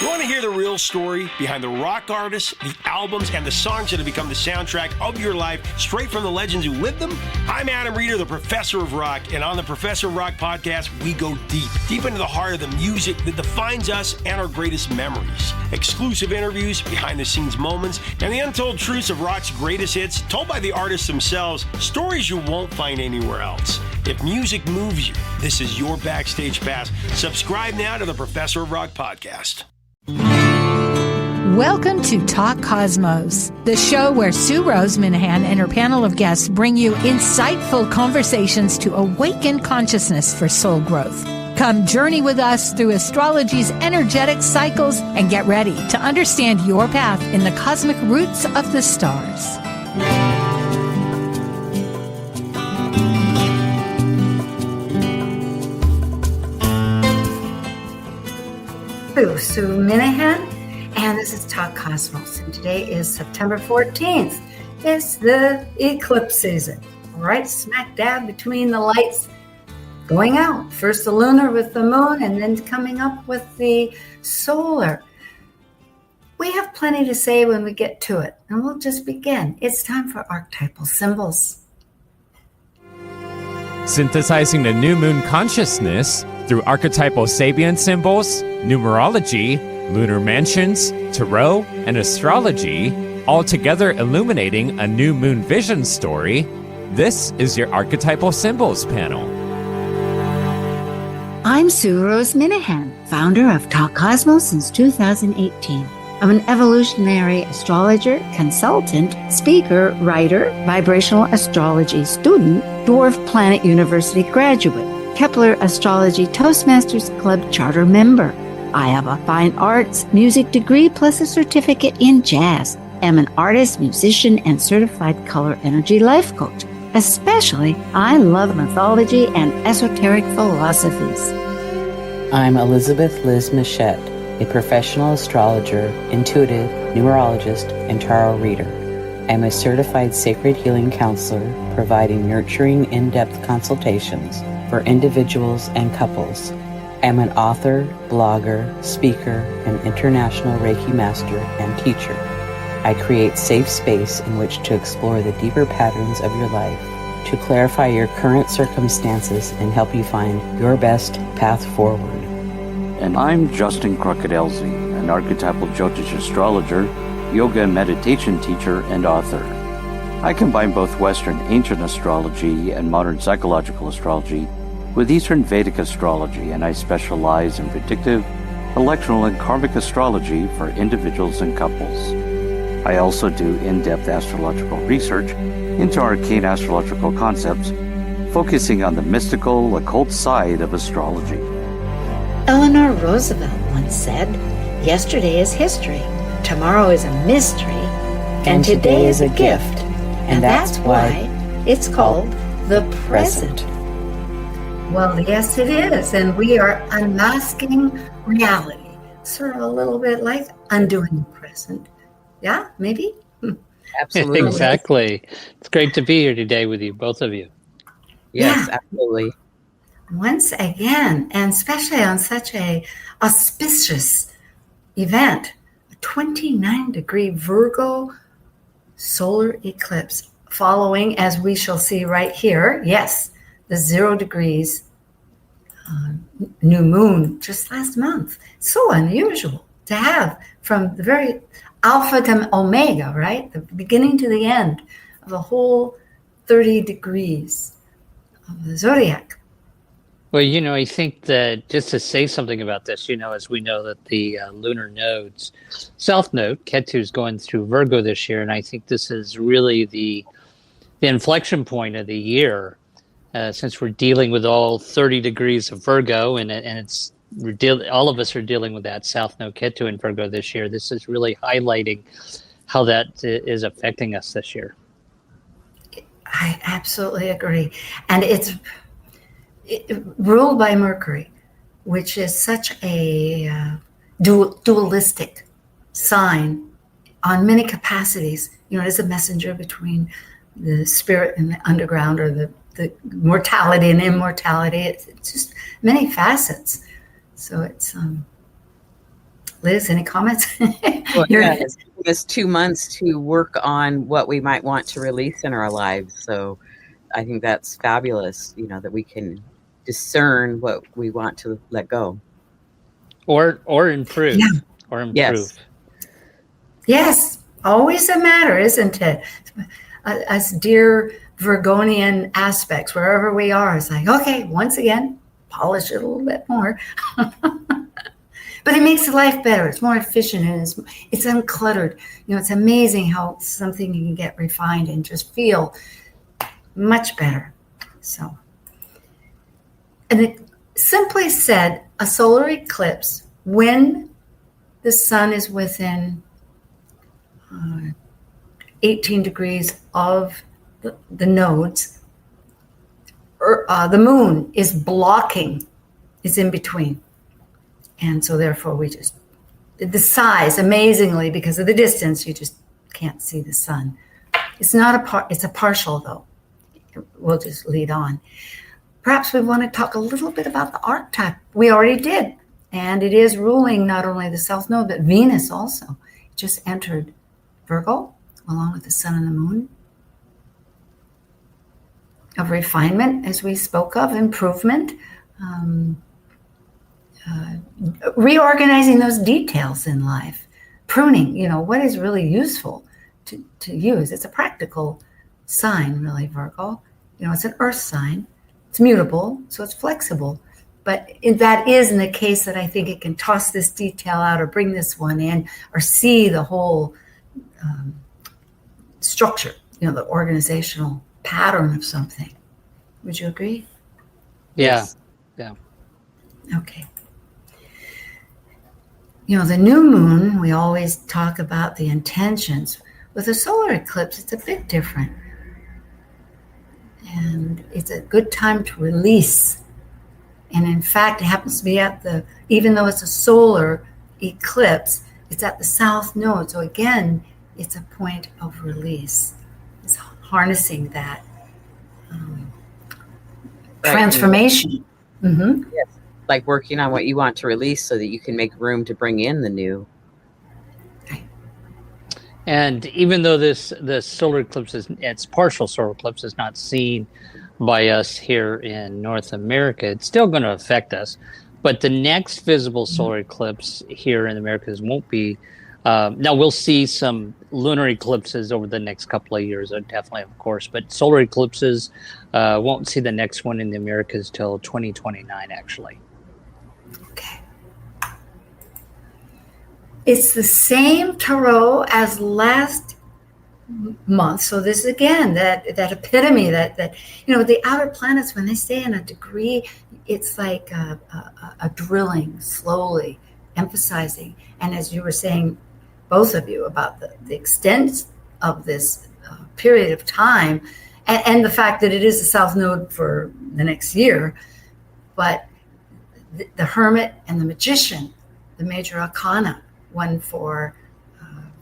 You want to hear the real story behind the rock artists, the albums, and the songs that have become the soundtrack of your life, straight from the legends who lived them? I'm Adam Reeder, the Professor of Rock, and on the Professor of Rock podcast, we go deep into the heart of the music that defines us and our greatest memories. Exclusive interviews, behind-the-scenes moments, and the untold truths of rock's greatest hits, told by the artists themselves, stories you won't find anywhere else. If music moves you, this is your backstage pass. Subscribe now to the Professor of Rock podcast. Welcome to Talk Cosmos, the show where Sue Minahan and her panel of guests bring you insightful conversations to awaken consciousness for soul growth. Come journey with us through astrology's energetic cycles and get ready to understand your path in the cosmic roots of the stars. Sue Minahan, and this is Talk Cosmos, and today is September 14th. It's the eclipse season, right smack dab between the lights going out. First the lunar with the moon, and then coming up with the solar. We have plenty to say when we get to it, and we'll just begin. It's time for archetypal symbols. Synthesizing the new moon consciousness through archetypal Sabian symbols, numerology, lunar mansions, tarot, and astrology, all together illuminating a new moon vision story. This is your Archetypal Symbols panel. I'm Sue Minahan, founder of Talk Cosmos since 2018. I'm an evolutionary astrologer, consultant, speaker, writer, vibrational astrology student, Dwarf Planet University graduate, Kepler Astrology Toastmasters Club charter member. I have a fine arts music degree plus a certificate in jazz. I'm an artist, musician, and certified color energy life coach. Especially, I love mythology and esoteric philosophies. I'm Elizabeth Liz Machette, a professional astrologer, intuitive, numerologist, and tarot reader. I'm a certified sacred healing counselor, providing nurturing, in-depth consultations for individuals and couples. I'm an author, blogger, speaker, and international Reiki master and teacher. I create safe space in which to explore the deeper patterns of your life, to clarify your current circumstances and help you find your best path forward. And I'm Justin Crocodelsey, an archetypal Jyotish astrologer, yoga and meditation teacher, and author. I combine both Western ancient astrology and modern psychological astrology with Eastern Vedic astrology, and I specialize in predictive, electoral, and karmic astrology for individuals and couples. I also do in-depth astrological research into arcane astrological concepts, focusing on the mystical, occult side of astrology. Eleanor Roosevelt once said, "Yesterday is history, tomorrow is a mystery, and today is a gift." And that's why it's called the present. Well, yes, it is. And we are unmasking reality. Sort of a little bit like undoing the present. Yeah, maybe? Absolutely. Exactly. It's great to be here today with you, both of you. Yes, Yeah. absolutely. Once again, and especially on such a auspicious event, a 29-degree Virgo solar eclipse following, as we shall see right here, yes, the 0 degrees new moon just last month. So unusual to have from the very alpha to omega, right? The beginning to the end of the whole 30 degrees of the zodiac. Well, I think that just to say something about this, as we know that the lunar nodes, South Node, Ketu is going through Virgo this year, and I think this is really the inflection point of the year, since we're dealing with all 30 degrees of Virgo, and it's all of us are dealing with that South Node Ketu in Virgo this year. This is really highlighting how that is affecting us this year. I absolutely agree. And it's ruled by Mercury, which is such a dualistic sign on many capacities. As a messenger between the spirit and the underground, or the mortality and immortality. It's just many facets. So it's Liz, any comments? Well, yeah, it's giving us 2 months to work on what we might want to release in our lives. So I think that's fabulous, that we can discern what we want to let go. Or improve. Yeah. Or improve. Yes. Yes, always a matter, isn't it? Us dear Virgonian aspects, wherever we are, it's like, okay, once again, polish it a little bit more. But it makes life better. It's more efficient and it's uncluttered. It's amazing how something can get refined and just feel much better. So, and it simply said, a solar eclipse, when the sun is within 18 degrees of the nodes, the moon is blocking, is in between. And so therefore the size, amazingly, because of the distance, you just can't see the sun. It's not it's a partial though. We'll just lead on. Perhaps we want to talk a little bit about the archetype. We already did. And it is ruling not only the South Node, but Venus also. It just entered Virgo, along with the sun and the moon. Of refinement, as we spoke of, improvement, reorganizing those details in life, pruning, what is really useful to use. It's a practical sign, really, Virgo. It's an earth sign. It's mutable, so it's flexible. But that is in the case that I think it can toss this detail out or bring this one in or see the whole structure, the organizational pattern of something. Would you agree? Yeah. Yeah. Okay. The new moon, we always talk about the intentions. With a solar eclipse, it's a bit different. And it's a good time to release. And in fact, it happens to be even though it's a solar eclipse, it's at the South Node. So again, it's a point of release. It's harnessing that transformation. Mm-hmm. Yes. Like working on what you want to release so that you can make room to bring in the new. And even though the solar eclipse it's partial solar eclipse is not seen by us here in North America, it's still going to affect us. But the next visible solar eclipse here in the Americas won't be. Now we'll see some lunar eclipses over the next couple of years, definitely, of course. But solar eclipses won't see the next one in the Americas till 2029, actually. Okay. It's the same tarot as last month. So this is again that epitome that the outer planets, when they stay in a degree, it's like a drilling slowly, emphasizing. And as you were saying, both of you, about the extent of this period of time, and the fact that it is the South Node for the next year, but the Hermit and the Magician, the major arcana, one for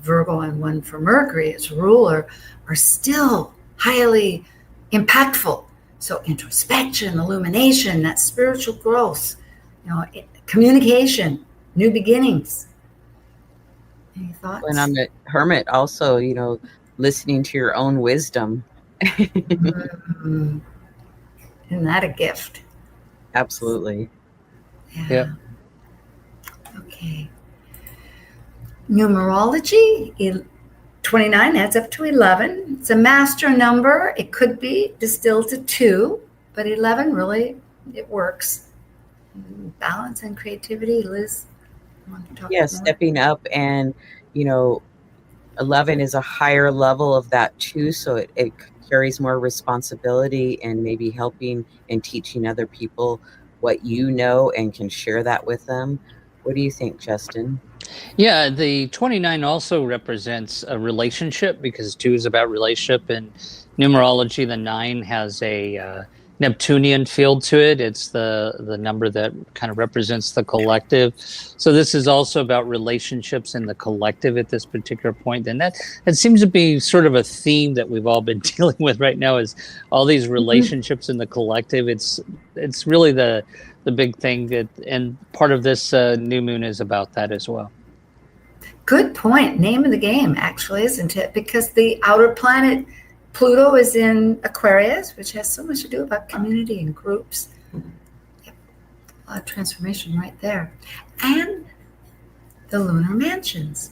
Virgo and one for Mercury, its ruler, are still highly impactful. So introspection, illumination, that spiritual growth, communication, new beginnings. Any thoughts? And on the Hermit also, listening to your own wisdom. Isn't that a gift? Absolutely. Yeah. Okay. Numerology, 29 adds up to 11. It's a master number. It could be distilled to 2, but 11 really, it works. Balance and creativity, Liz? Yes, stepping up, and 11 is a higher level of that too, so it carries more responsibility and maybe helping and teaching other people what you know and can share that with them. What do you think, Justin? Yeah, the 29 also represents a relationship, because 2 is about relationship. In numerology, the 9 has a Neptunian field to it. It's the number that kind of represents the collective. So this is also about relationships in the collective at this particular point. And that seems to be sort of a theme that we've all been dealing with right now, is all these relationships in the collective. It's really the big thing, and part of this new moon is about that as well. Good point. Name of the game, actually, isn't it? Because the outer planet, Pluto, is in Aquarius, which has so much to do about community and groups. Yep. A lot of transformation right there. And the lunar mansions.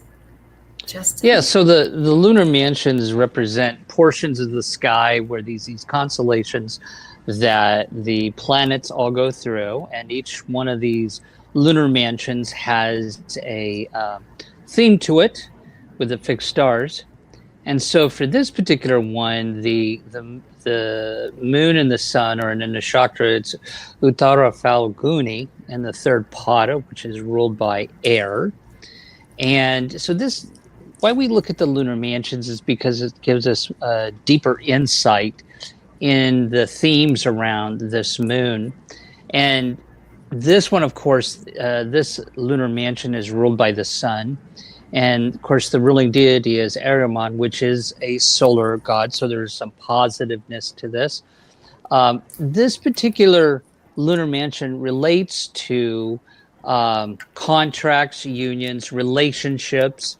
So the lunar mansions represent portions of the sky where these constellations that the planets all go through, and each one of these lunar mansions has a theme to it with the fixed stars. And so for this particular one, the moon and the sun are in the nakshatra. It's Uttara Falguni, and the third pada, which is ruled by air. And so why we look at the lunar mansions is because it gives us a deeper insight in the themes around this moon. And this one, of course, this lunar mansion is ruled by the sun. And of course, the ruling deity is Ahriman, which is a solar god. So there's some positiveness to this. This particular lunar mansion relates to contracts, unions, relationships,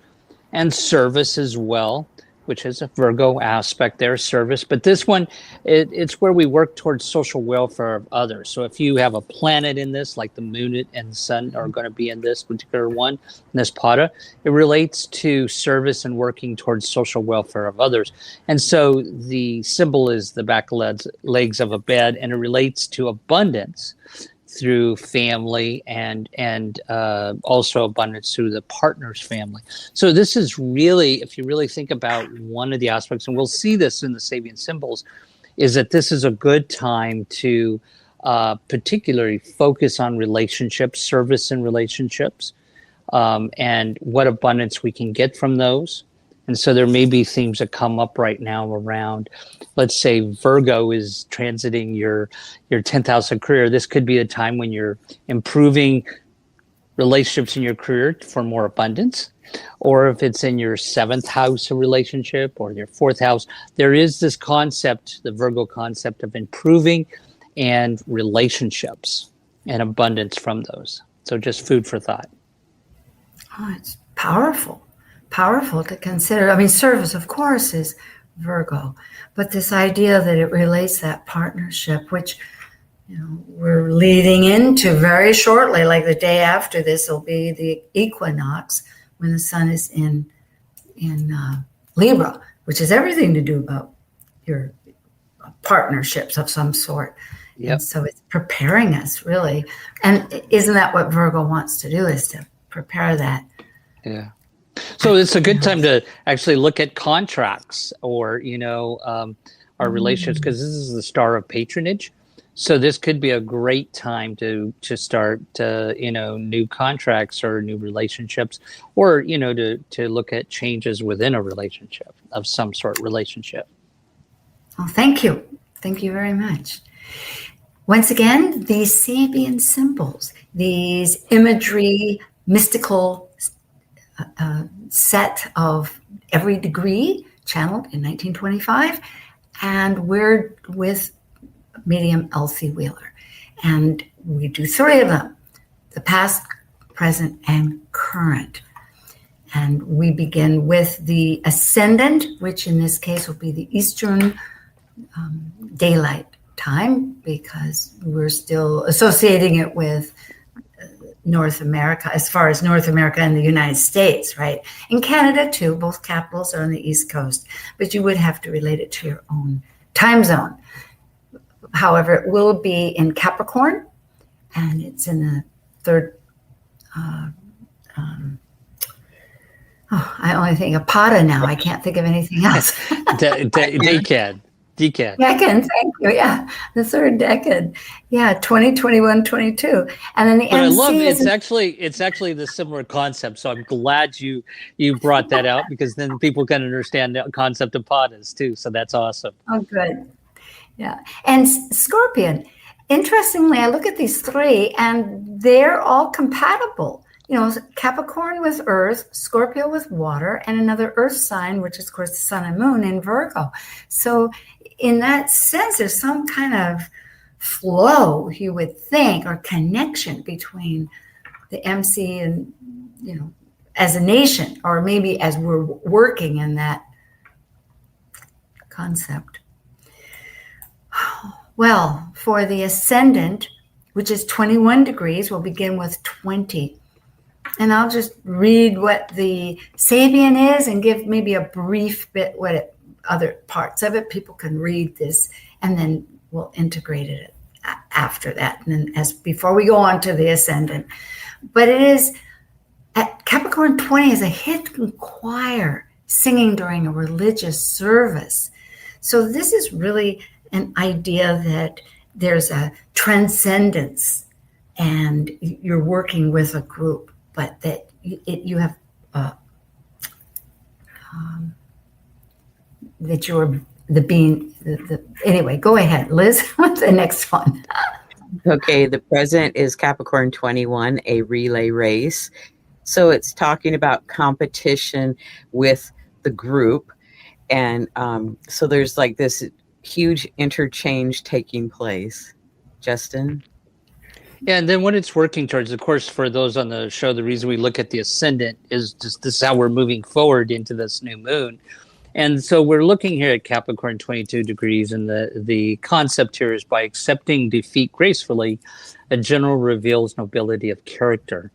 and service as well, which is a Virgo aspect there, service. But this one, it's where we work towards social welfare of others. So if you have a planet in this, like the moon and the sun are going to be in this particular one, in this pada, it relates to service and working towards social welfare of others. And so the symbol is the back legs of a bed, and it relates to abundance through family and also abundance through the partner's family. So this is really, if you really think about one of the aspects, and we'll see this in the Sabian symbols, is that this is a good time to particularly focus on relationships, service and relationships, and what abundance we can get from those. And so there may be themes that come up right now around, let's say Virgo is transiting your 10th house of career. This could be a time when you're improving relationships in your career for more abundance. Or if it's in your 7th house of relationship or your 4th house, there is this concept, the Virgo concept of improving and relationships and abundance from those. So just food for thought. Oh, it's powerful to consider. I mean, service, of course, is Virgo, but this idea that it relates that partnership, which we're leading into very shortly, like the day after this will be the equinox when the sun is in Libra, which has everything to do about your partnerships of some sort. Yep. And so it's preparing us, really. And isn't that what Virgo wants to do, is to prepare that? Yeah. So it's a good time to actually look at contracts or, our relationships, because this is the star of patronage. So this could be a great time to start, new contracts or new relationships, or, to look at changes within a relationship of some sort relationship. Well, thank you. Thank you very much. Once again, these Sabian symbols, these imagery, mystical set of every degree channeled in 1925, and we're with medium Elsie Wheeler, and we do 3 of them: the past, present, and current. And we begin with the ascendant, which in this case will be the Eastern daylight time, because we're still associating it with North America, as far as North America and the United States, right? In Canada too, both capitals are on the East Coast, but you would have to relate it to your own time zone. However, it will be in Capricorn, and it's in the third, I only think of Pada now. I can't think of anything else. Decad. Decad, thank you. Yeah, the third decade. Yeah, 2021, 22. And then the but MC I love it's actually the similar concept. So I'm glad you brought that out, because then people can understand the concept of padas too. So that's awesome. Oh, good. Yeah. And Scorpion, interestingly, I look at these 3 and they're all compatible. Capricorn with Earth, Scorpio with water, and another Earth sign, which is, of course, the Sun and Moon in Virgo. So in that sense, there's some kind of flow, you would think, or connection between the MC and, as a nation, or maybe as we're working in that concept. Well, for the ascendant, which is 21 degrees, we'll begin with 20. And I'll just read what the Sabian is and give maybe a brief bit other parts of it. People can read this, and then we'll integrate it after that. And then before we go on to the ascendant. But it is, at Capricorn 20 is a hidden choir singing during a religious service. So this is really an idea that there's a transcendence and you're working with a group, but that you have that you're the being. Anyway, go ahead, Liz. What's the next one? Okay, the present is Capricorn 21, a relay race. So it's talking about competition with the group. And so there's like this huge interchange taking place. Justin? Yeah, and then what it's working towards, of course, for those on the show, the reason we look at the ascendant is just this is how we're moving forward into this new moon. And so we're looking here at Capricorn 22 degrees, and the concept here is by accepting defeat gracefully, a general reveals nobility of character.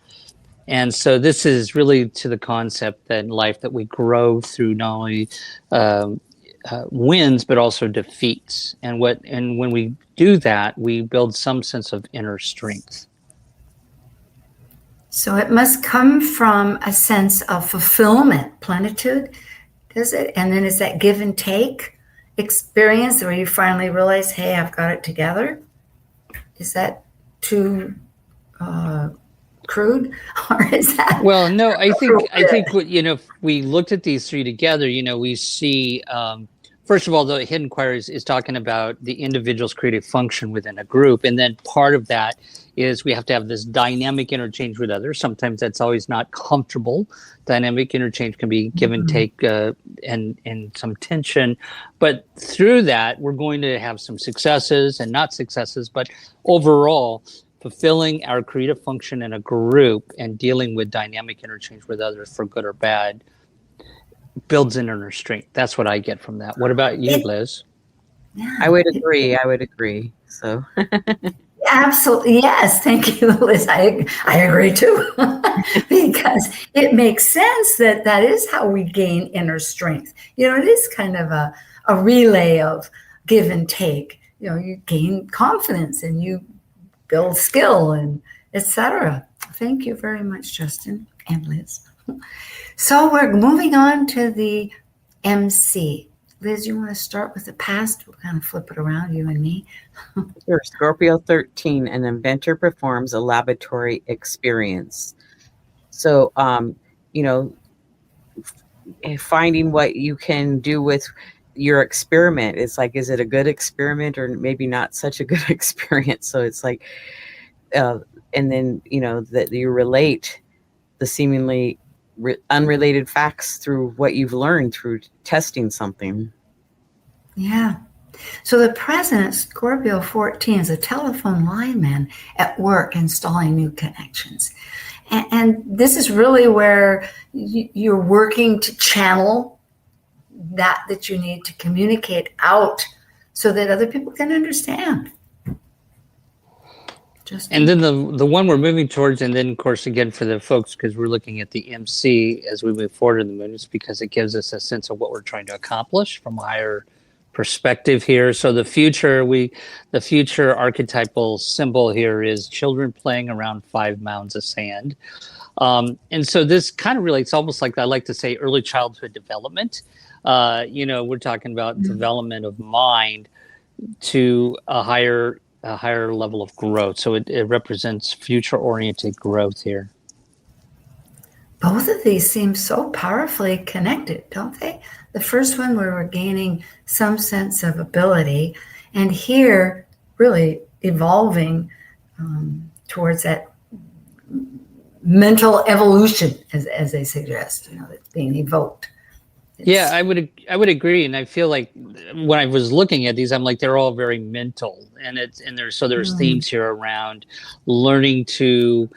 And so this is really to the concept that in life that we grow through not only wins, but also defeats. And when we do that, we build some sense of inner strength. So it must come from a sense of fulfillment, plenitude, does it? And then is that give and take experience where you finally realize, hey, I've got it together? Is that too crude, or is that? Well, no, I think if we looked at these three together, we see. First of all, the hidden choir is talking about the individual's creative function within a group. And then part of that is we have to have this dynamic interchange with others. Sometimes that's always not comfortable. Dynamic interchange can be give and take and some tension. But through that, we're going to have some successes and not successes. But overall, fulfilling our creative function in a group and dealing with dynamic interchange with others for good or bad builds an inner strength. That's what I get from that. What about you, Liz? Yeah. I would agree. So absolutely, yes. Thank you, Liz. I agree too, because it makes sense that is how we gain inner strength. It is kind of a relay of give and take. You gain confidence and you build skill and etc. Thank you very much, Justin and Liz. So we're moving on to the MC. Liz, you want to start with the past? We'll kind of flip it around, you and me. Sure. Scorpio 13, an inventor performs a laboratory experience. So, finding what you can do with your experiment. It's like, is it a good experiment or maybe not such a good experience? So it's like, and then, that you relate the seemingly unrelated facts through what you've learned through testing something. Yeah. So the present, Scorpio 14, is a telephone lineman at work installing new connections. And this is really where you're working to channel that you need to communicate out so that other people can understand. And then the one we're moving towards, and then of course again for the folks, because we're looking at the MC as we move forward in the moon, is because it gives us a sense of what we're trying to accomplish from a higher perspective here. So the future archetypal symbol here is children playing around 5 mounds of sand. And so this kind of relates almost like I like to say early childhood development. We're talking about development of mind to a higher level of growth. So it represents future-oriented growth here. Both of these seem so powerfully connected, don't they? The first one where we're gaining some sense of ability, and here really evolving towards that mental evolution, as they suggest, that's being evoked. Yeah, I would agree, and I feel like when I was looking at these, I'm like they're all very mental, and there's themes here around learning to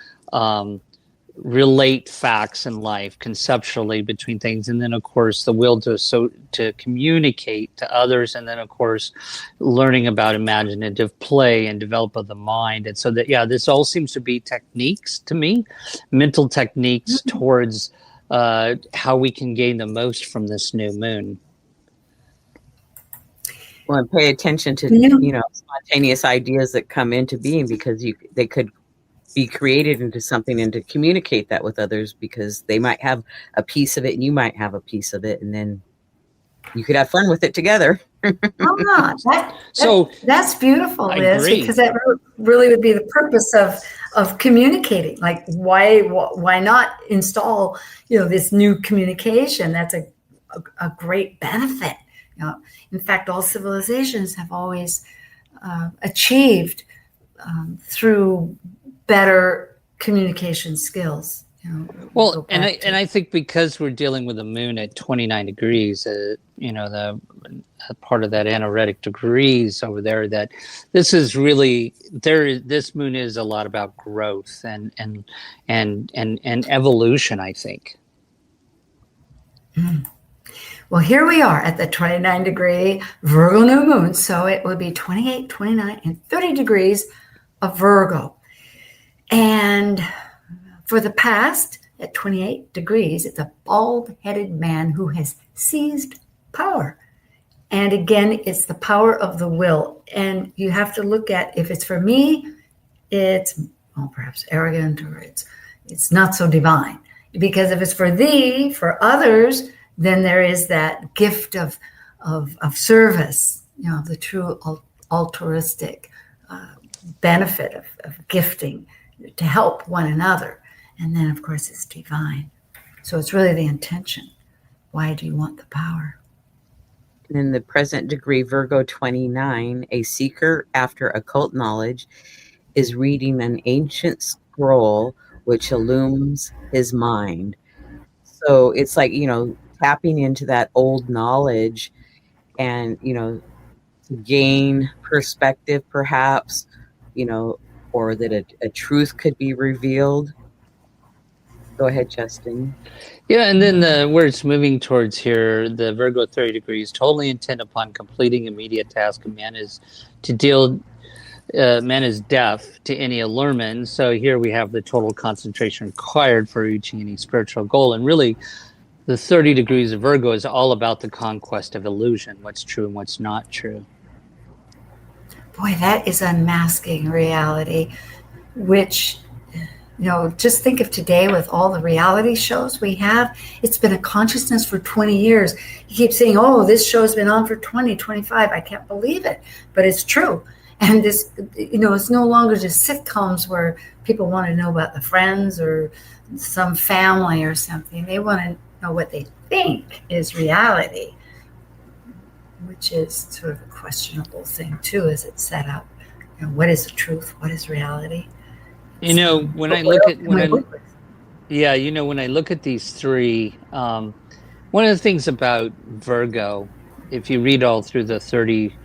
relate facts in life conceptually between things, and then of course the will to communicate to others, and then of course learning about imaginative play and develop of the mind. And so that, yeah, this all seems to be techniques to me, mental techniques towards how we can gain the most from this new moon. Well, and pay attention to spontaneous ideas that come into being, because they could be created into something, and to communicate that with others, because they might have a piece of it and you might have a piece of it, and then you could have fun with it together. That's beautiful, Liz, because that really would be the purpose of communicating. Like, why not install this new communication? That's a great benefit. In fact, all civilizations have always achieved through better communication skills. Well, and I think because we're dealing with the moon at 29 degrees, the part of that anaretic degrees over there, that this is really this moon is a lot about growth and evolution, I think. Well, here we are at the 29 degree Virgo new moon. So it would be 28, 29, and 30 degrees of Virgo. And for the past, at 28 degrees, it's a bald-headed man who has seized power. And again, it's the power of the will. And you have to look at, if it's for me, it's perhaps arrogant, or it's not so divine. Because if it's for thee, for others, then there is that gift of service, the true altruistic benefit of gifting to help one another. And then, of course, it's divine. So it's really the intention. Why do you want the power? In the present degree, Virgo 29, a seeker after occult knowledge is reading an ancient scroll which illumines his mind. So it's like, tapping into that old knowledge and, to gain perspective, perhaps, or that a truth could be revealed. Go ahead, Justin. Yeah, and then where it's moving towards here, the Virgo 30 degrees, totally intent upon completing immediate task. Man is deaf to any allurement. So here we have the total concentration required for reaching any spiritual goal. And really, the 30 degrees of Virgo is all about the conquest of illusion, what's true and what's not true. Boy, that is unmasking reality, which, just think of today with all the reality shows we have. It's been a consciousness for 20 years. You keep saying, this show's been on for 20, 25. I can't believe it, but it's true. And this, it's no longer just sitcoms where people want to know about the friends or some family or something. They want to know what they think is reality, which is sort of a questionable thing too, as it's set up. What is the truth? What is reality? When I look at these three, one of the things about Virgo, if you read all through the 30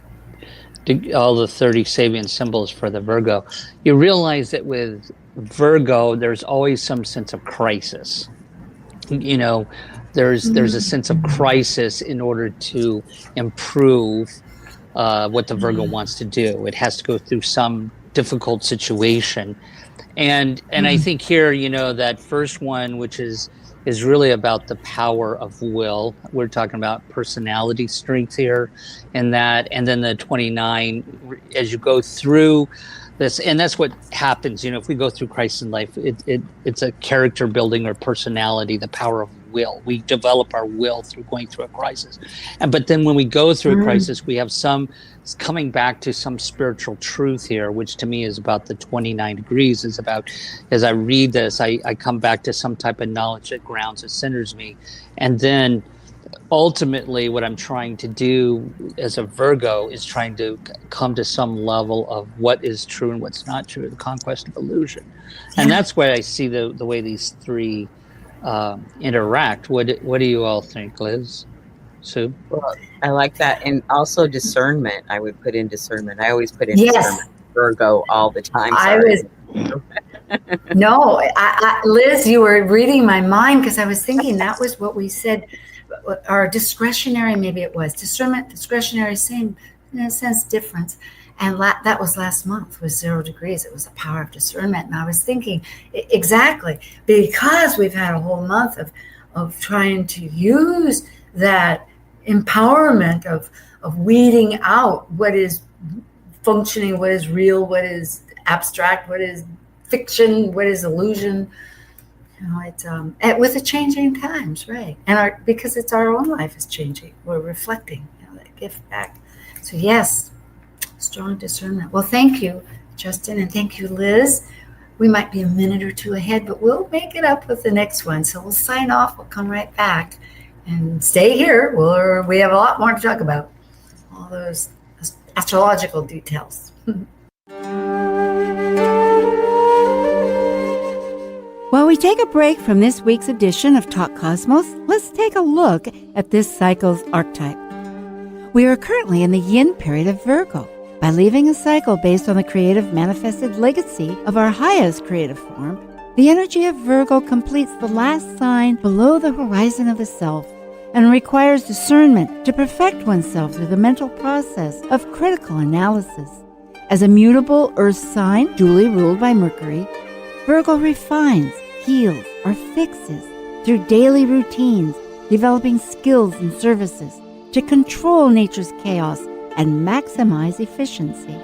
Sabian symbols for the Virgo, you realize that with Virgo, there's always some sense of crisis. There's a sense of crisis in order to improve what the Virgo wants to do. It has to go through some difficult situation. And I think here, that first one, which is really about the power of will. We're talking about personality strength here, and then the 29, as you go through this, and that's what happens. If we go through crisis in life, it's a character building or personality, the power of will. We develop our will through going through a crisis. But then when we go through a crisis, we have some coming back to some spiritual truth here, which to me is about the 29 degrees, is about, as I read this, I come back to some type of knowledge that grounds, that centers me. And then ultimately what I'm trying to do as a Virgo is trying to come to some level of what is true and what's not true, the conquest of illusion. And that's why I see the way these three interact. What do you all think, Liz? Sue? Well, I like that. And also discernment. I would put in discernment. I always put in discernment. Virgo all the time. No, Liz, you were reading my mind because I was thinking that was what we said. Our discretionary, maybe it was discernment, discretionary, same in a sense difference. And that was last month was 0 degrees. It was the power of discernment. And I was thinking exactly because we've had a whole month of trying to use that empowerment of weeding out what is functioning, what is real, what is abstract, what is fiction, what is illusion. It's with the changing times, right? And because it's our own life is changing, we're reflecting, that gift back. So yes, strong discernment. Well, thank you, Justin, and thank you, Liz. We might be a minute or two ahead, but we'll make it up with the next one. So we'll sign off. We'll come right back and stay here. We have a lot more to talk about. All those astrological details. While we take a break from this week's edition of Talk Cosmos, let's take a look at this cycle's archetype. We are currently in the yin period of Virgo. By leaving a cycle based on the creative manifested legacy of our highest creative form, the energy of Virgo completes the last sign below the horizon of the self and requires discernment to perfect oneself through the mental process of critical analysis. As a mutable earth sign duly ruled by Mercury, Virgo refines, heals, or fixes through daily routines, developing skills and services to control nature's chaos and maximize efficiency.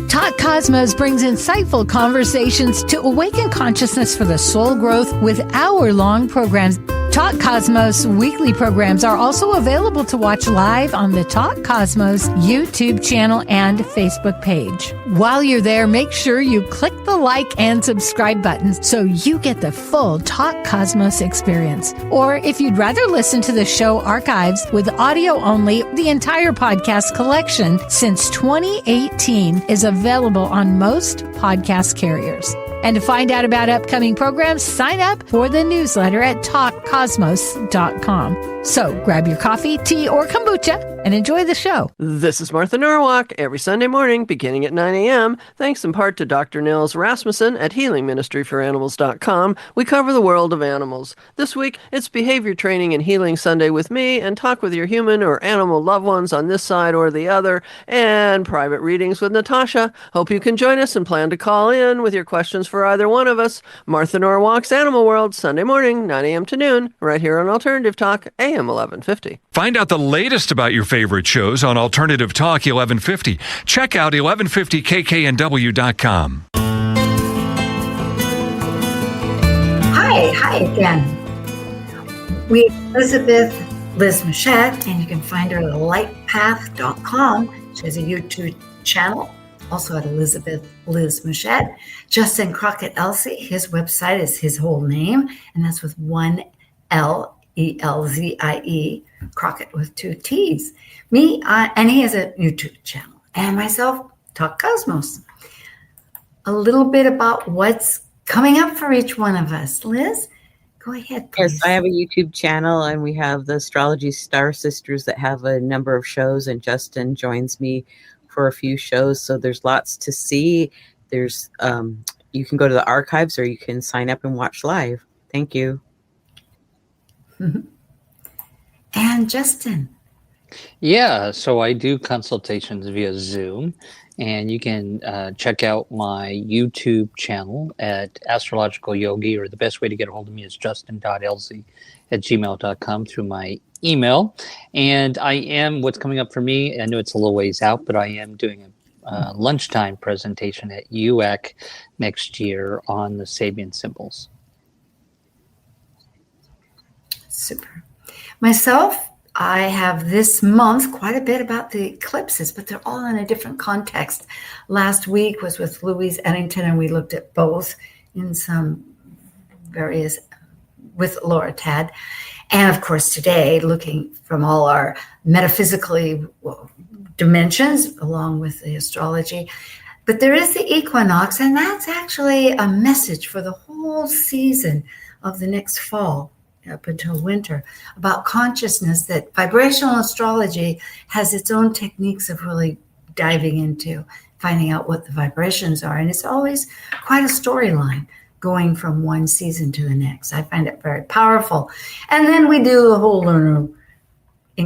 Talk Cosmos brings insightful conversations to awaken consciousness for the soul growth with hour-long programs. Talk Cosmos weekly programs are also available to watch live on the Talk Cosmos YouTube channel and Facebook page. While you're there, make sure you click the like and subscribe buttons so you get the full Talk Cosmos experience. Or if you'd rather listen to the show archives with audio only, the entire podcast collection since 2018 is available on most podcast carriers. And to find out about upcoming programs, sign up for the newsletter at talkcosmos.com. So grab your coffee, tea, or kombucha and enjoy the show. This is Martha Norwalk every Sunday morning beginning at 9 a.m. Thanks in part to Dr. Nils Rasmussen at healingministryforanimals.com. We cover the world of animals. This week, it's Behavior Training and Healing Sunday with me and talk with your human or animal loved ones on this side or the other, and private readings with Natasha. Hope you can join us and plan to call in with your questions for either one of us. Martha Norwalk's Animal World, Sunday morning, 9 a.m. to noon, right here on Alternative Talk, AM 1150. Find out the latest about your favorite shows on Alternative Talk 1150. Check out 1150kknw.com. Hi again. We Elizabeth Liz Machette, and you can find her at lightpath.com. She has a YouTube channel, also at Elizabeth Liz Machette. Justin Crockett Elsie, his website is his whole name, and that's with one L. Elzie, Crockett with 2 T's. Me, and he has a YouTube channel. And myself, Talk Cosmos. A little bit about what's coming up for each one of us. Liz, go ahead, please. Yes, I have a YouTube channel, and we have the Astrology Star Sisters that have a number of shows, and Justin joins me for a few shows. So there's lots to see. There's you can go to the archives or you can sign up and watch live. Thank you. Mm-hmm. And Justin. Yeah, so I do consultations via Zoom, and you can check out my YouTube channel at Astrological Yogi, or the best way to get a hold of me is justin.elsie@gmail.com through my email. And what's coming up for me, I know it's a little ways out, but I am doing a lunchtime presentation at UAC next year on the Sabian symbols. Super. Myself, I have this month quite a bit about the eclipses, but they're all in a different context. Last week was with Louise Eddington, and we looked at both in some various with Laura Tad. And of course, today, looking from all our metaphysically dimensions, along with the astrology. But there is the equinox, and that's actually a message for the whole season of the next fall up until winter, about consciousness that vibrational astrology has its own techniques of really diving into finding out what the vibrations are. And it's always quite a storyline going from one season to the next. I find it very powerful. And then we do the whole lunar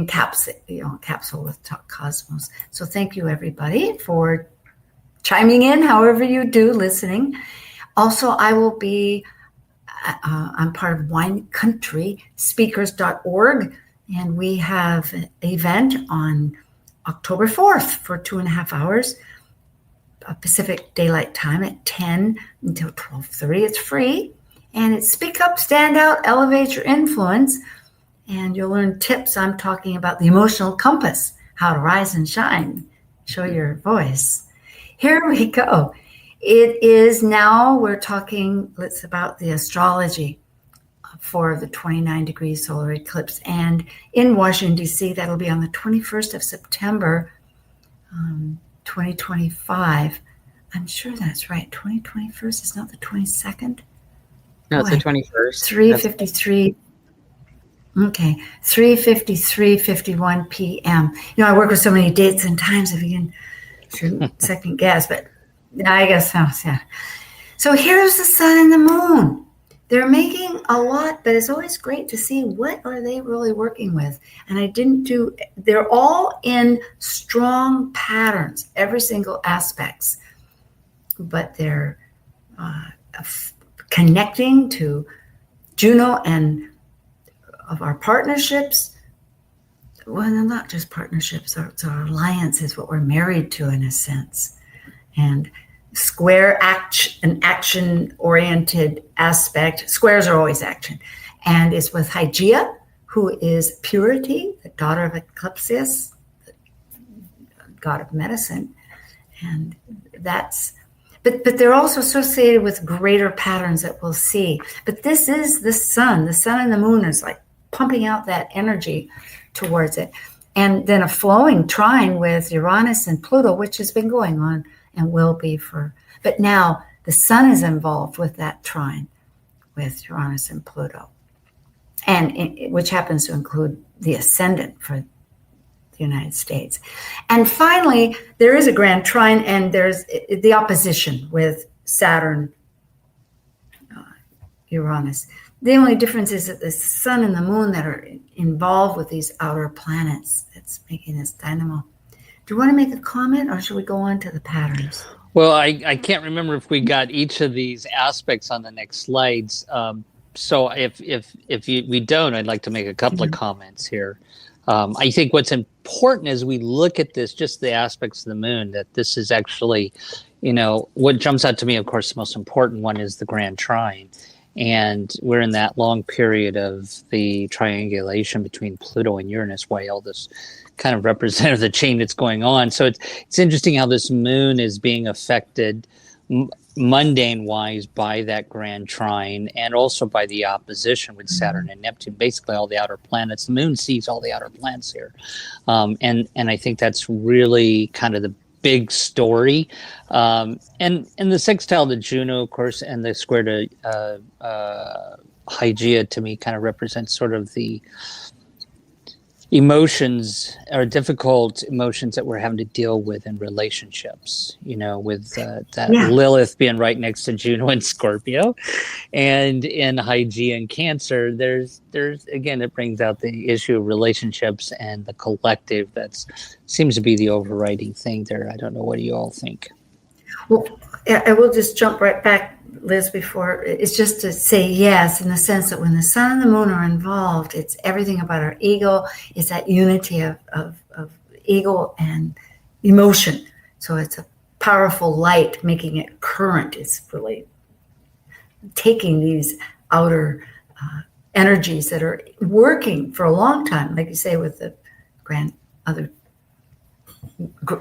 capsule with Talk Cosmos. So thank you, everybody, for chiming in, however you do, listening. Also, I will be, I'm part of winecountry.speakers.org, and we have an event on October 4th for 2.5 hours, Pacific Daylight Time at 10 until 12:30. It's free, and it's Speak Up, Stand Out, Elevate Your Influence, and you'll learn tips. I'm talking about the emotional compass, how to rise and shine, show your voice. Here we go. It is now, we're talking, it's about the astrology for the 29-degree solar eclipse. And in Washington, D.C., that'll be on the 21st of September, 2025. I'm sure that's right. 21st is not the 22nd? No, it's the 21st. 3:53. Okay, 3:53:51 p.m. You know, I work with so many dates and times, I begin to second guess, but I guess so, yeah. So here's the sun and the moon. They're making a lot, but it's always great to see what are they really working with. And they're all in strong patterns, every single aspects, but they're connecting to Juno and of our partnerships. Well, they're not just partnerships, it's our alliances, what we're married to in a sense. And an action-oriented aspect. Squares are always action. And it's with Hygeia, who is purity, the daughter of eclipses, the god of medicine. And that's, but they're also associated with greater patterns that we'll see. But this is the sun. The sun and the moon is like pumping out that energy towards it. And then a flowing trine with Uranus and Pluto, which has been going on and will be but now the sun is involved with that trine with Uranus and Pluto, and which happens to include the ascendant for the United States. And finally, there is a grand trine, and there's the opposition with Saturn, Uranus. The only difference is that the sun and the moon that are involved with these outer planets that's making this dynamo. Do you want to make a comment, or should we go on to the patterns? Well, I can't remember if we got each of these aspects on the next slides. So if we don't, I'd like to make a couple of comments here. I think what's important as we look at this, just the aspects of the moon, that this is actually, what jumps out to me, of course, the most important one is the grand trine. And we're in that long period of the triangulation between Pluto and Uranus, why all this kind of representative the chain that's going on. So it's interesting how this moon is being affected mundane-wise by that grand trine, and also by the opposition with Saturn and Neptune, basically all the outer planets. The moon sees all the outer planets here. And I think that's really kind of the big story. And the sextile to Juno, of course, and the square to Hygeia, to me, kind of represents sort of the emotions, or difficult emotions, that we're having to deal with in relationships, with Lilith being right next to Juno and Scorpio, and in Hygeia and Cancer, there's again, it brings out the issue of relationships and the collective. That seems to be the overriding thing there. I don't know, what do you all think? Well, I will just jump right back, Liz, before. It's just to say yes, in the sense that when the sun and the moon are involved, it's everything about our ego. It's that unity of ego and emotion. So it's a powerful light, making it current. It's really taking these outer energies that are working for a long time, like you say, with the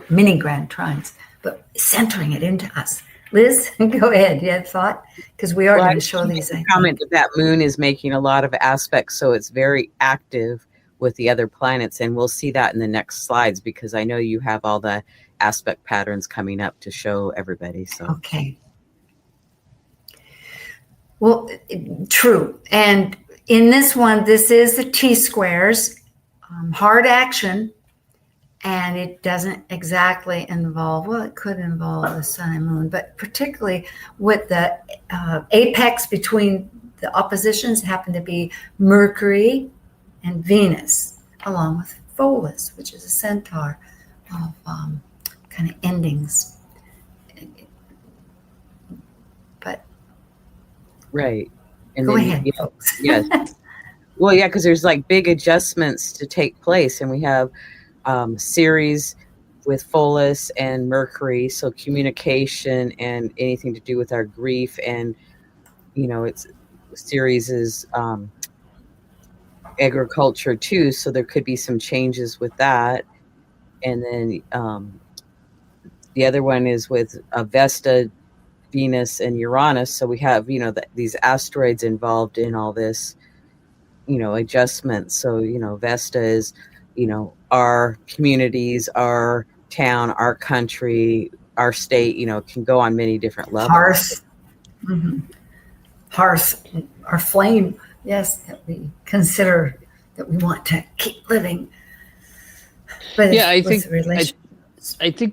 mini grand trines, but centering it into us. Liz, go ahead. You had a thought? Because we are going to show these. Comment that moon is making a lot of aspects, so it's very active with the other planets, and we'll see that in the next slides, because I know you have all the aspect patterns coming up to show everybody. So okay. Well, true. And in this one, this is the T-squares, hard action, and it doesn't exactly involve, well, it could involve the sun and moon, but particularly with the apex between the oppositions happen to be Mercury and Venus, along with Pholus, which is a centaur of kind of endings. But right. And go then, ahead, folks. Yes. Well, yeah, because there's like big adjustments to take place, and we have series with Pholus and Mercury, so communication and anything to do with our grief, and it's series is agriculture too, so there could be some changes with that. And then the other one is with Vesta, Venus, and Uranus, so we have these asteroids involved in all this adjustments. So Vesta is our communities, our town, our country, our state, can go on many different levels. Hearth, hearth, our flame, yes, that we consider that we want to keep living. But yeah, I think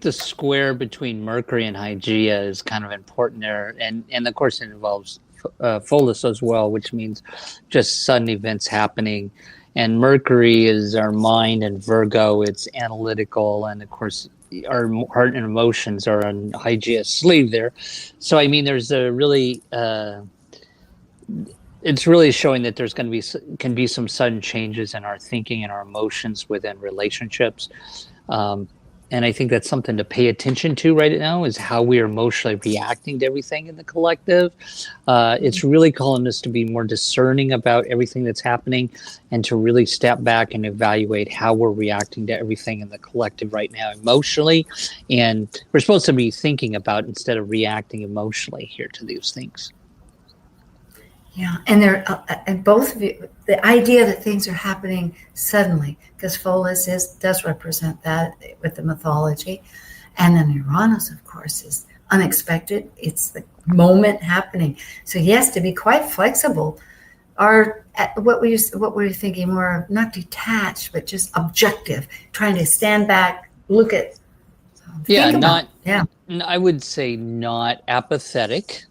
the square between Mercury and Hygeia is kind of important there, and of course it involves Pholus as well, which means just sudden events happening. And Mercury is our mind, and Virgo, it's analytical, and of course our heart and emotions are on Hygeia's sleeve there. So I mean, there's a really it's really showing that there's going to be some sudden changes in our thinking and our emotions within relationships. And I think that's something to pay attention to right now, is how we are emotionally reacting to everything in the collective. It's really calling us to be more discerning about everything that's happening, and to really step back and evaluate how we're reacting to everything in the collective right now emotionally. And we're supposed to be thinking about instead of reacting emotionally here to these things. Yeah, and and both of you, the idea that things are happening suddenly, because Pholus does represent that with the mythology, and then Uranus, of course, is unexpected. It's the moment happening. So yes, to be quite flexible, what were you thinking? More not detached, but just objective, trying to stand back, look at. I would say not apathetic.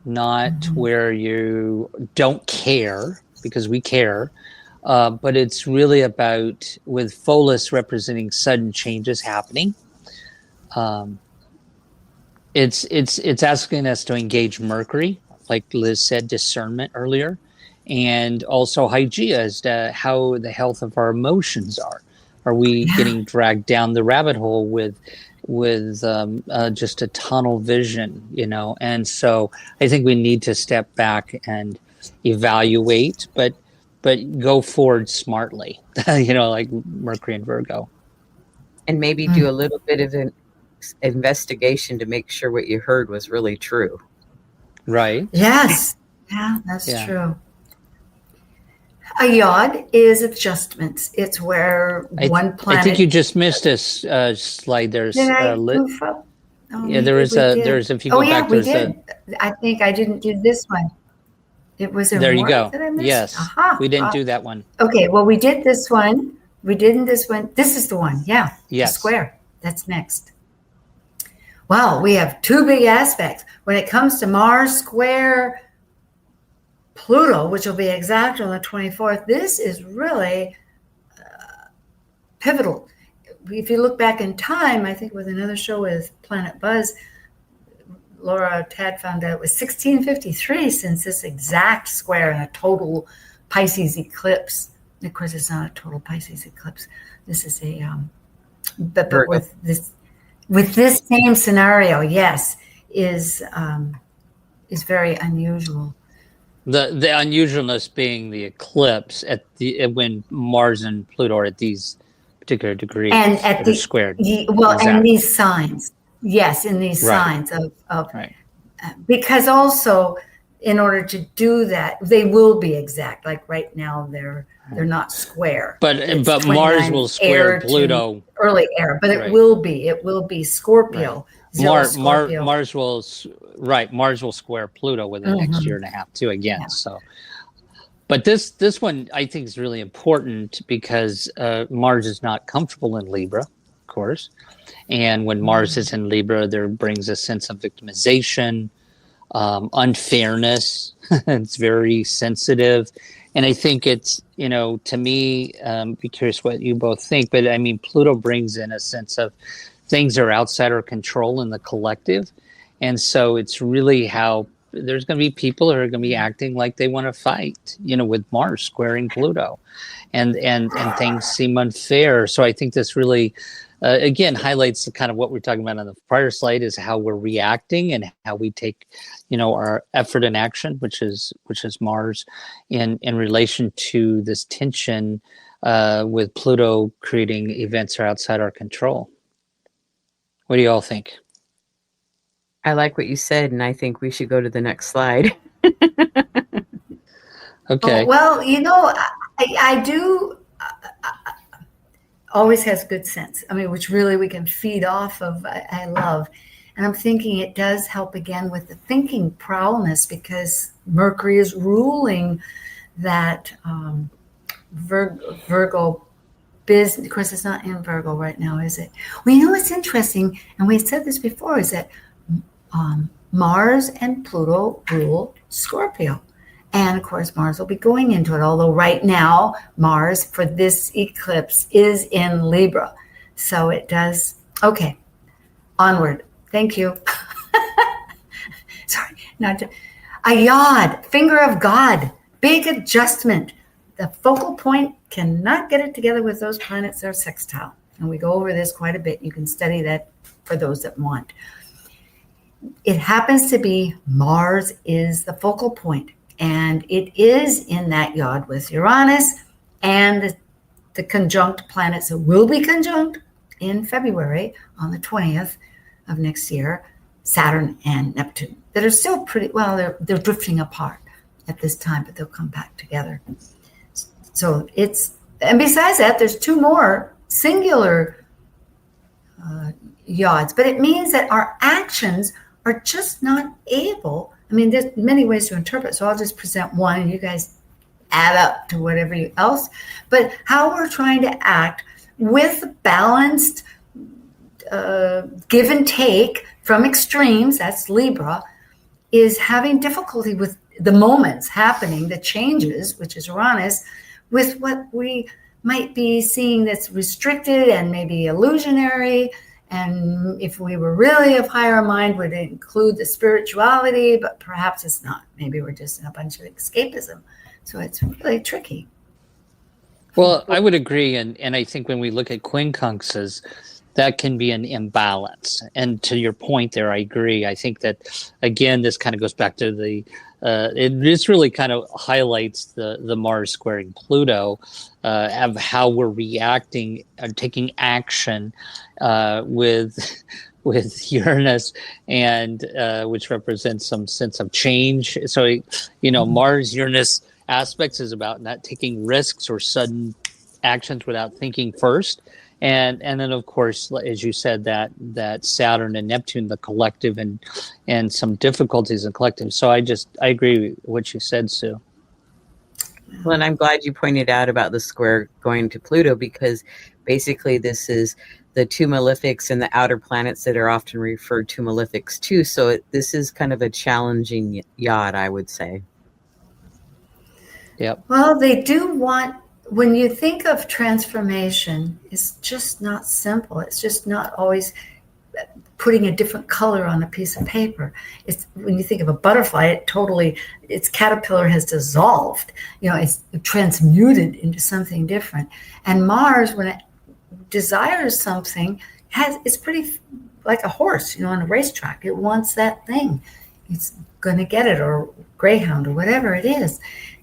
Not where you don't care, because we care, but it's really about, with Pholus representing sudden changes happening. It's asking us to engage Mercury, like Liz said, discernment earlier, and also Hygeia as to how the health of our emotions are. Are we getting dragged down the rabbit hole with just a tunnel vision, And so I think we need to step back and evaluate, but go forward smartly, like Mercury and Virgo. And maybe do a little bit of an investigation to make sure what you heard was really true. Right. Yes. Yeah, that's true. A yod is adjustments. It's where one planet. I think you just missed a slide. There's did I move up? Oh, yeah, there's if you go back, we did. I think I didn't do this one. It was there. You go. That I missed? Yes, we didn't do that one. Okay, well, we did this one. We didn't this one. This is the one. Yeah. Yes. The square. That's next. Wow, we have two big aspects when it comes to Mars square Pluto, which will be exact on the 24th. This is really pivotal. If you look back in time, I think with another show with Planet Buzz, Laura Tad found out it was 1653 since this exact square in a total Pisces eclipse. Of course, it's not a total Pisces eclipse. This is a, but with this same scenario, yes, is very unusual. The unusualness being the eclipse when Mars and Pluto are at these particular degrees, and at the squared. And these signs, yes, in these signs of right. Because also, in order to do that, they will be exact. Like right now, they're not square. But Mars will square Pluto. Early air, but it will be Scorpio. Right. Scorpio. Mars will square Pluto within the next year and a half too again. Yeah. So, but this one I think is really important because Mars is not comfortable in Libra. of course. And when Mars is in Libra, there brings a sense of victimization, unfairness. It's very sensitive. And I think it's, to me, be curious what you both think, but I mean, Pluto brings in a sense of things are outside our control in the collective. And so it's really how there's going to be people who are going to be acting like they want to fight, with Mars squaring Pluto, and things seem unfair. So I think this really, again, highlights the kind of what we're talking about on the prior slide, is how we're reacting and how we take, our effort and action, which is Mars, in relation to this tension with Pluto creating events that are outside our control. What do you all think? I like what you said, and I think we should go to the next slide. Okay. Well, I do always has good sense. I mean, which really we can feed off of. I love. And I'm thinking it does help again with the thinking prowess, because Mercury is ruling that Virgo business. Of course, it's not in Virgo right now, is it? Well, what's interesting, and we said this before, is that Mars and Pluto rule Scorpio. And of course, Mars will be going into it, although right now, Mars for this eclipse is in Libra. So it does. Okay, onward. Thank you. Sorry, a yod, finger of God, big adjustment. The focal point cannot get it together with those planets that are sextile. And we go over this quite a bit. You can study that for those that want. It happens to be Mars is the focal point, and it is in that yod with Uranus and the conjunct planets that will be conjunct in February on the 20th of next year, Saturn and Neptune, that are still pretty, well, they're drifting apart at this time, but they'll come back together. So and besides that, there's two more singular yods, but it means that our actions are just not able. I mean, there's many ways to interpret, so I'll just present one and you guys add up to whatever else. But how we're trying to act with balanced give and take from extremes, that's Libra, is having difficulty with the moments happening, the changes, which is Uranus, with what we might be seeing that's restricted and maybe illusionary. And if we were really of higher mind, would include the spirituality, but perhaps it's not. Maybe we're just in a bunch of escapism. So it's really tricky. Well, I would agree. And I think when we look at quincunxes, that can be an imbalance. And to your point there, I agree. I think that, again, this kind of goes back to this really kind of highlights the Mars squaring Pluto, of how we're reacting and taking action with Uranus, and which represents some sense of change. So, Mars Uranus aspects is about not taking risks or sudden actions without thinking first. And then, of course, as you said, that Saturn and Neptune, the collective, and some difficulties in collective. So I agree with what you said, Sue. Well, and I'm glad you pointed out about the square going to Pluto, because basically this is the two malefics and the outer planets that are often referred to malefics too. So this is kind of a challenging yod, I would say. Yep. Well, they do want, when you think of transformation, it's just not simple. It's just not always putting a different color on a piece of paper. It's when you think of a butterfly, its caterpillar has dissolved. It's transmuted into something different. And Mars, when it desires something, it's pretty like a horse, on a racetrack. It wants that thing. It's going to get it, or greyhound, or whatever it is.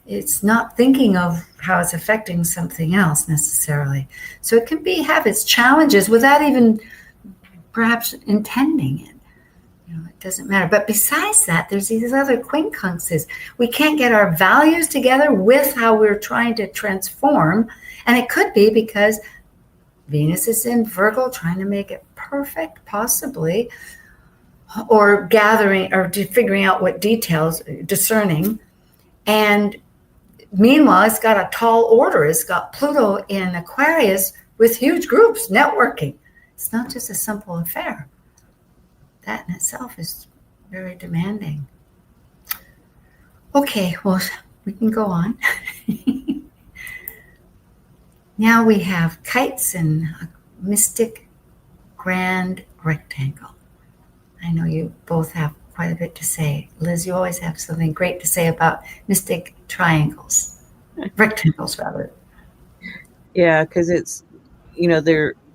It's not thinking of how it's affecting something else necessarily. So it can have its challenges without even perhaps intending it. It doesn't matter. But besides that, there's these other quincunxes. We can't get our values together with how we're trying to transform. And it could be because Venus is in Virgo, trying to make it perfect, possibly, or gathering or figuring out what details, discerning. And meanwhile, it's got a tall order. It's got Pluto in Aquarius with huge groups networking. It's not just a simple affair. That in itself is very demanding. Okay, well, we can go on. Now we have kites and a mystic grand rectangle. I know you both have quite a bit to say. Liz, you always have something great to say about mystic triangles. Rectangles, rather. Yeah, because it's,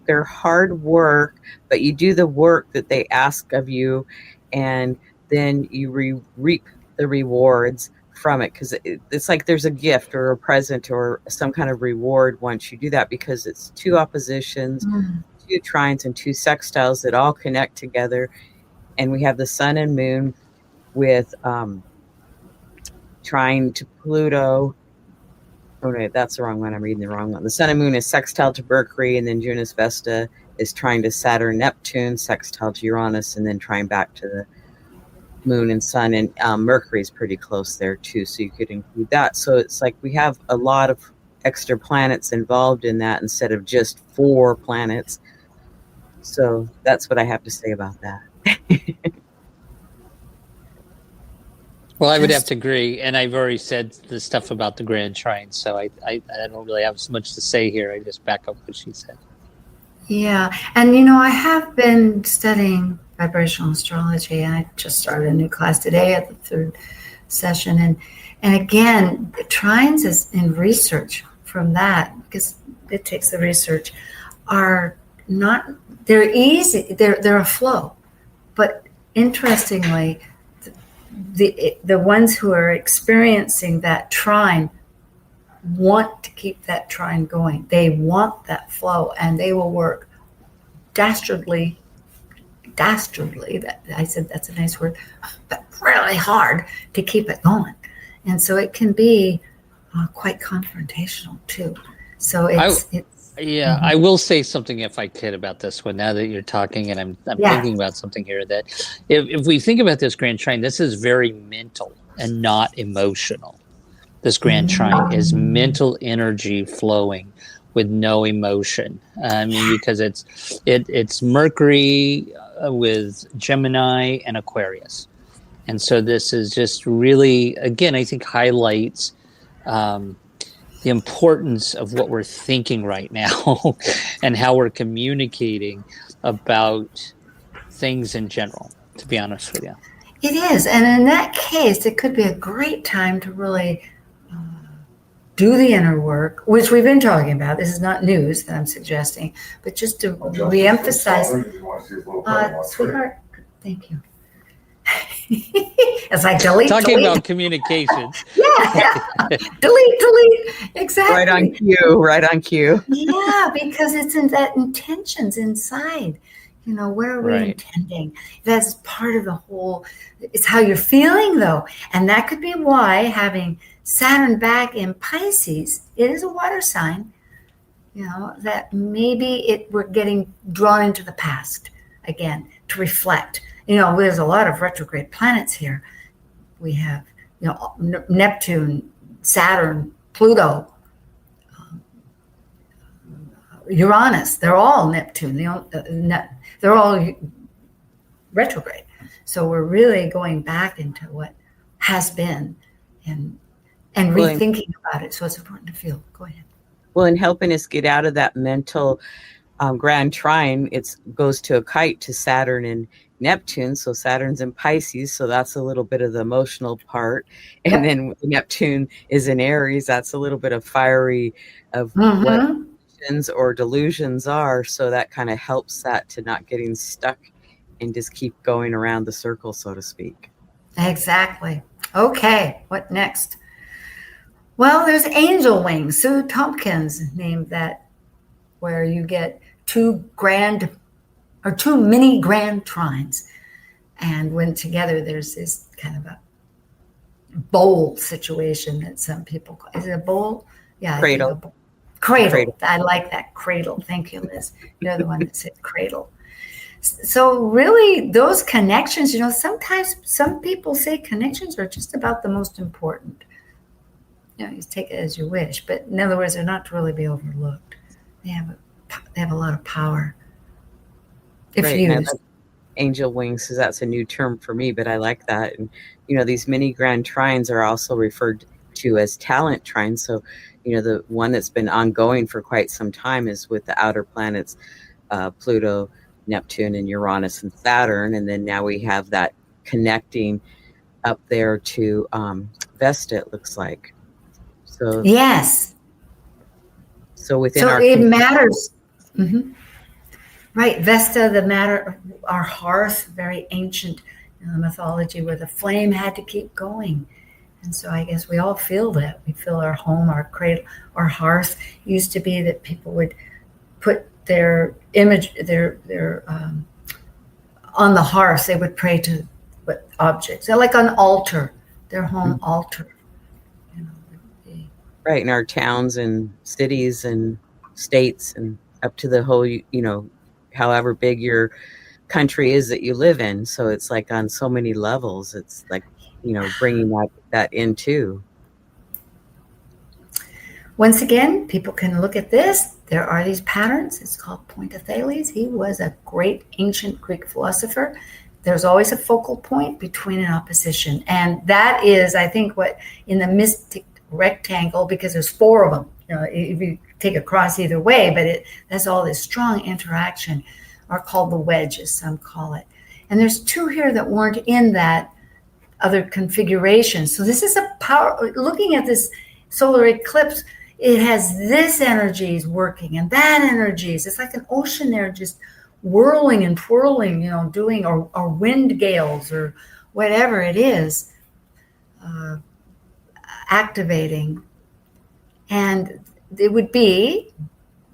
they're hard work, but you do the work that they ask of you, and then you reap the rewards from it, because it's like there's a gift or a present or some kind of reward once you do that, because it's two oppositions, two trines, and two sextiles that all connect together. And we have the sun and moon with trine to Pluto. Oh, no, that's the wrong one. I'm reading the wrong one. The sun and moon is sextile to Mercury, and then Junos Vesta is trine to Saturn, Neptune, sextile to Uranus, and then trine back to the moon and sun. And Mercury is pretty close there, too, so you could include that. So it's like we have a lot of extra planets involved in that instead of just 4 planets. So that's what I have to say about that. Well, I would have to agree, and I've already said the stuff about the grand trine, so I don't really have so much to say here. I just back up what she said. Yeah, and I have been studying vibrational astrology, and I just started a new class today at the 3rd session, and again, the trines is in research from that, because it takes the research, are not, they're easy, they're a flow, but interestingly, the ones who are experiencing that trine want to keep that trine going. They want that flow, and they will work dastardly, that I said that's a nice word, but really hard to keep it going. And so it can be quite confrontational too. So yeah, I will say something, if I could, about this one now that you're talking, and I'm thinking about something here, that if we think about this grand trine, this is very mental and not emotional. This grand trine is mental energy flowing with no emotion. I mean, because it's Mercury with Gemini and Aquarius. And so this is just really, again, I think highlights the importance of what we're thinking right now and how we're communicating about things in general, to be honest with you. It is. And in that case, it could be a great time to really do the inner work, which we've been talking about. This is not news that I'm suggesting, but just to reemphasize. Sweetheart, thank you. As I delete. Talking about communication. Yeah. delete. Exactly. Right on cue. Yeah, because it's in that intentions inside. Where are we intending? That's part of the whole. It's how you're feeling, though. And that could be why having Saturn back in Pisces, it is a water sign, that maybe we're getting drawn into the past again to reflect. There's a lot of retrograde planets here. We have, Neptune, Saturn, Pluto, Uranus. They're all Neptune. They're all retrograde. So we're really going back into what has been and rethinking about it. So it's important to feel. Go ahead. Well, in helping us get out of that mental grand trine, it goes to a kite to Saturn and Neptune. So Saturn's in Pisces, so that's a little bit of the emotional part. And then Neptune is in Aries. That's a little bit of fiery of what emotions or delusions are. So that kind of helps that to not getting stuck and just keep going around the circle, so to speak. Exactly. Okay, what next? Well, there's angel wings. Sue Tompkins named that, where you get 2 mini grand trines. And when together, there's this kind of a bowl situation that some people call. Is it a bowl? Yeah. Cradle. Cradle. I like that. Cradle. Thank you, Liz. You're the one that said cradle. So really, those connections, sometimes some people say connections are just about the most important. You take it as you wish. But in other words, they're not to really be overlooked. They have a lot of power. if Right. And I used. like angel wings because that's a new term for me, but I like that. And, these mini grand trines are also referred to as talent trines. So, the one that's been ongoing for quite some time is with the outer planets, Pluto, Neptune, and Uranus and Saturn. And then now we have that connecting up there to Vesta, it looks like. So, Yes. so within So our it matters. Mhm. Right. Vesta, the matter, our hearth, very ancient mythology where the flame had to keep going. And so I guess we all feel that. We feel our home, our cradle, our hearth. Used to be that people would put their image, their on the hearth. They would pray to what objects? They're like an altar, their home altar. Right, in our towns and cities and states and up to the whole, however big your country is that you live in. So it's like on so many levels. It's like, bringing that in too. Once again, people can look at this. There are these patterns. It's called Point of Thales. He was a great ancient Greek philosopher. There's always a focal point between an opposition. And that is, I think, what in the mystic rectangle, because there's four of them, if you take a cross either way, but that's all this strong interaction, are called the wedge, as some call it. And there's two here that weren't in that other configuration. So this is a power, looking at this solar eclipse, it has this energies working and that energies. It's like an ocean there just whirling and twirling, doing, or wind gales or whatever it is, activating. And it would be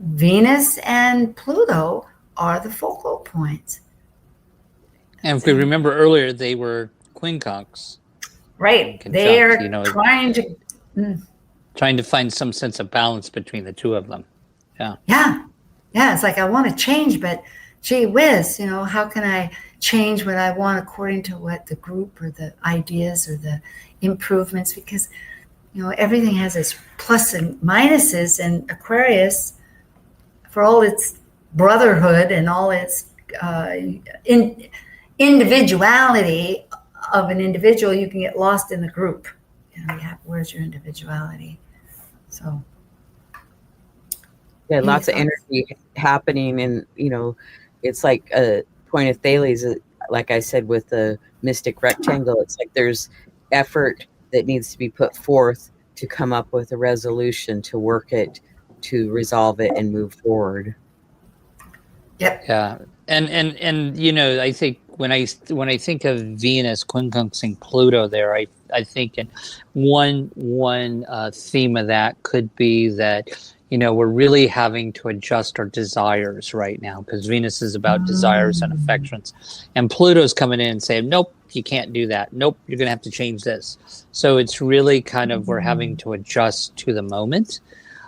Venus and Pluto are the focal points. And if we remember earlier, they were quincunx. Right. They are trying to find some sense of balance between the two of them. Yeah. Yeah. It's like I want to change, but gee whiz, how can I change what I want according to what the group or the ideas or the improvements? Because, everything has its plus and minuses, and Aquarius, for all its brotherhood and all its individuality of an individual, you can get lost in the group. Where's your individuality? So yeah, lots of energy happening, and it's like a Point of Thales, like I said, with the mystic rectangle. It's like there's effort that needs to be put forth to come up with a resolution, to work it, to resolve it and move forward. Yep. Yeah. And I think when I think of Venus quincunxing Pluto there, I think one theme of that could be that we're really having to adjust our desires right now, because Venus is about desires and affections, and Pluto's coming in and saying, nope, you can't do that. Nope, you're going to have to change this. So it's really kind of, we're having to adjust to the moment.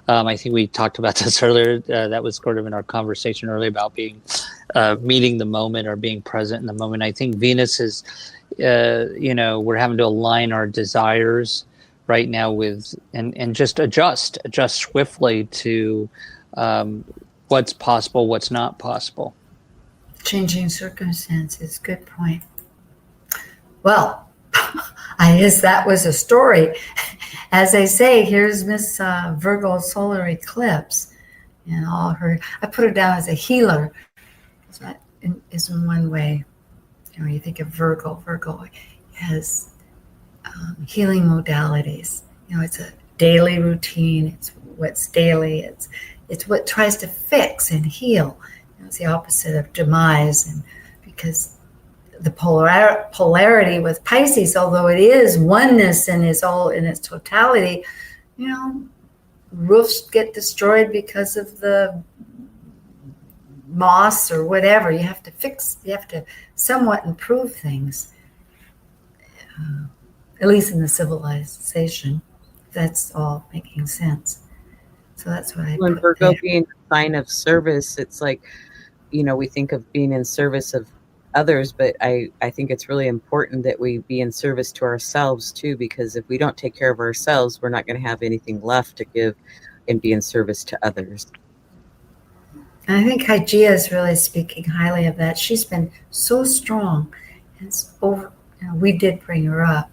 I think we talked about this earlier. That was sort of in our conversation earlier about being meeting the moment or being present in the moment. I think Venus is, we're having to align our desires right now with and just adjust swiftly to what's possible, what's not possible. Changing circumstances. Good point. Well, I guess that was a story. As I say, here's Miss Virgo Solar Eclipse and all her. I put her down as a healer. So that is in one way. You think of Virgo. Virgo has healing modalities. It's a daily routine. It's what's daily. It's what tries to fix and heal. It's the opposite of demise, and because the polarity with Pisces, although it is oneness and is all in its totality, roofs get destroyed because of the moss or whatever. You have to somewhat improve things, at least in the civilization. That's all making sense. So that's what I When put Virgo there. being a sign of service, it's like, we think of being in service of others, but I think it's really important that we be in service to ourselves too, because if we don't take care of ourselves, we're not going to have anything left to give and be in service to others. And I think Hygeia is really speaking highly of that. She's been so strong. And it's over, we did bring her up,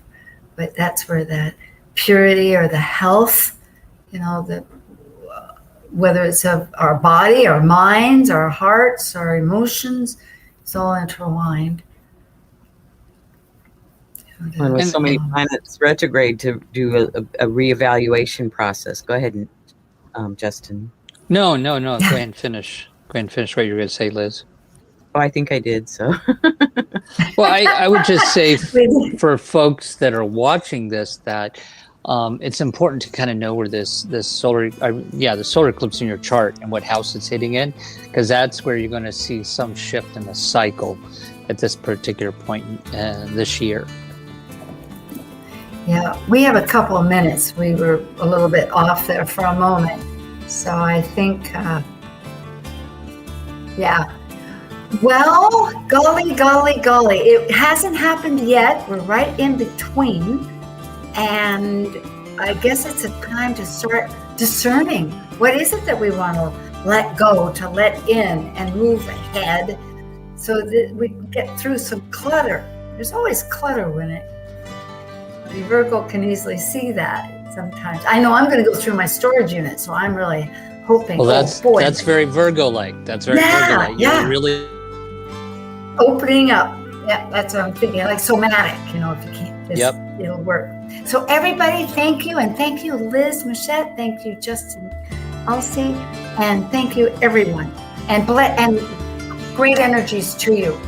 but that's where that purity or the health, whether it's of our body, our minds, our hearts, our emotions, it's all intertwined. And with so many planets retrograde to do a reevaluation process. Go ahead, Justin. No. Go ahead and finish. Go ahead and finish what you were going to say, Liz. Oh, I think I did. So, well, I would just say for folks that are watching this that it's important to kind of know where the solar eclipse in your chart and what house it's hitting in, because that's where you're going to see some shift in the cycle at this particular point this year. Yeah, we have a couple of minutes. We were a little bit off there for a moment. So I think, well, golly. It hasn't happened yet. We're right in between. And I guess it's a time to start discerning. What is it that we want to let go, to let in and move ahead so that we get through some clutter? There's always clutter in it. The Virgo can easily see that sometimes. I know I'm going to go through my storage unit, so I'm really hoping. Well, that's very Virgo-like. That's very Virgo-like. Yeah. You're really opening up. Yeah, that's what I'm thinking. Like somatic, if you can't, it'll work. So everybody, thank you. And thank you, Liz Machette. Thank you, Justin Elsie. And thank you, everyone. And great energies to you.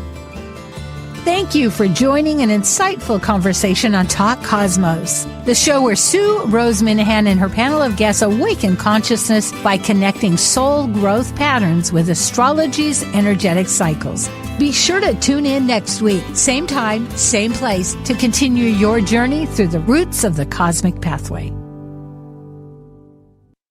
Thank you for joining an insightful conversation on Talk Cosmos, the show where Sue Minahan and her panel of guests awaken consciousness by connecting soul growth patterns with astrology's energetic cycles. Be sure to tune in next week, same time, same place, to continue your journey through the roots of the cosmic pathway.